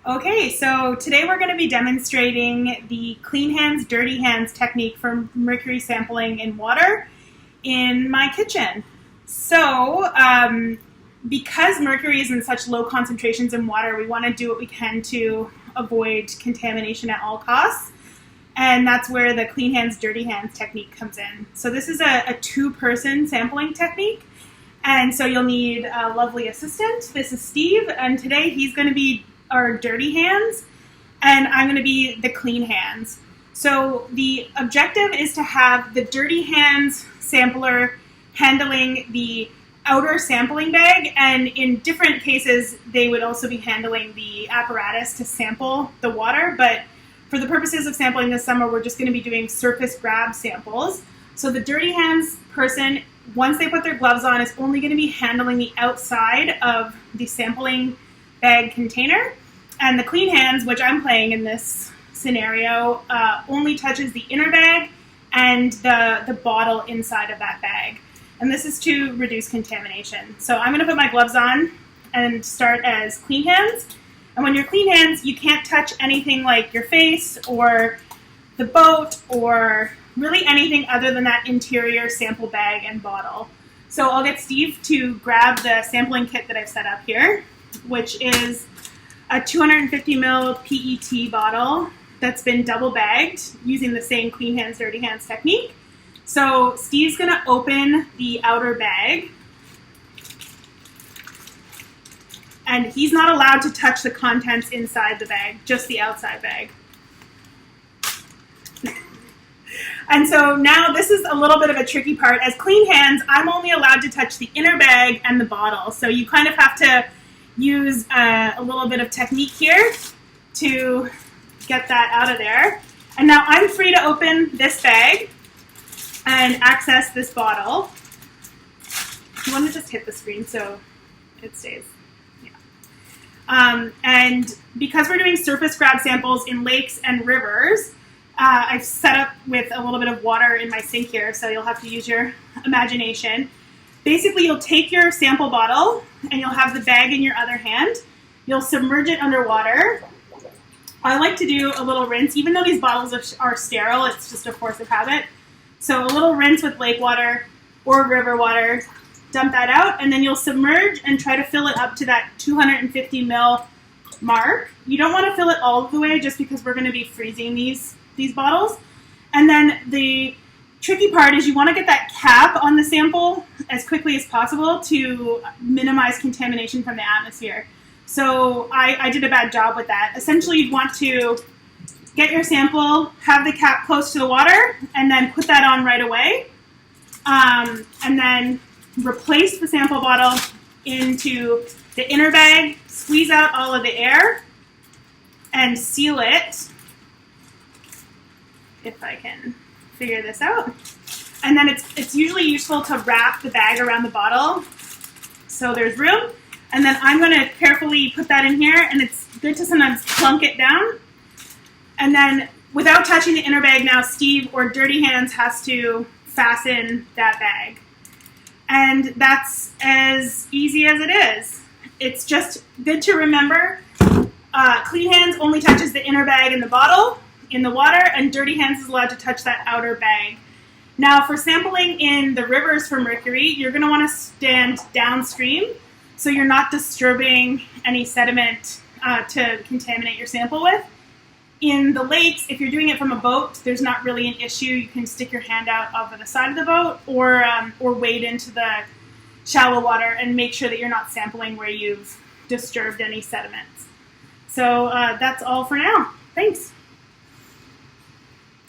Okay, so today we're going to be demonstrating the clean hands, dirty hands technique for mercury sampling in water in my kitchen. Because mercury is in such low concentrations in water, we want to do what we can to avoid contamination at all costs. And that's where the clean hands, dirty hands technique comes in. So this is a two-person sampling technique. And so you'll need a lovely assistant. This is Steve, and today he's going to be our dirty hands, and I'm going to be the clean hands. So the objective is to have the dirty hands sampler handling the outer sampling bag, and in different cases they would also be handling the apparatus to sample the water, but for the purposes of sampling this summer, we're just going to be doing surface grab samples. So the dirty hands person, once they put their gloves on, is only going to be handling the outside of the sampling bag container. And the clean hands, which I'm playing in this scenario, only touches the inner bag and the bottle inside of that bag. And this is to reduce contamination. So I'm going to put my gloves on and start as clean hands. And when you're clean hands, you can't touch anything like your face or the boat or really anything other than that interior sample bag and bottle. So I'll get Steve to grab the sampling kit that I've set up here, which is a 250 ml PET bottle that's been double bagged using the same clean hands, dirty hands technique. So Steve's going to open the outer bag, and he's not allowed to touch the contents inside the bag, just the outside bag. And so now this is a little bit of a tricky part. As clean hands, I'm only allowed to touch the inner bag and the bottle. So you kind of have to use a little bit of technique here to get that out of there. And now I'm free to open this bag and access this bottle. You want to just hit the screen so it stays. And because we're doing surface grab samples in lakes and rivers, I've set up with a little bit of water in my sink here, so you'll have to use your imagination. Basically, you'll take your sample bottle and you'll have the bag in your other hand. You'll submerge it underwater. I like to do a little rinse, even though these bottles are sterile, it's just a force of habit. So a little rinse with lake water or river water, dump that out, and then you'll submerge and try to fill it up to that 250 ml mark. You don't want to fill it all the way just because we're going to be freezing these bottles. And then the tricky part is you want to get that cap on the sample as quickly as possible to minimize contamination from the atmosphere. So I did a bad job with that. Essentially, you'd want to get your sample, have the cap close to the water, and then put that on right away. And then replace the sample bottle into the inner bag, squeeze out all of the air, and seal it, if I can figure this out. And then it's usually useful to wrap the bag around the bottle so there's room. And then I'm going to carefully put that in here, and it's good to sometimes plunk it down. And then without touching the inner bag now, Steve or Dirty Hands has to fasten that bag. And that's as easy as it is. It's just good to remember, clean hands only touches the inner bag and the bottle in the water, and dirty hands is allowed to touch that outer bag. Now for sampling in the rivers for mercury, you're going to want to stand downstream so you're not disturbing any sediment to contaminate your sample with. In the lakes, if you're doing it from a boat, there's not really an issue. You can stick your hand out over the side of the boat or wade into the shallow water and make sure that you're not sampling where you've disturbed any sediments. So that's all for now. Thanks.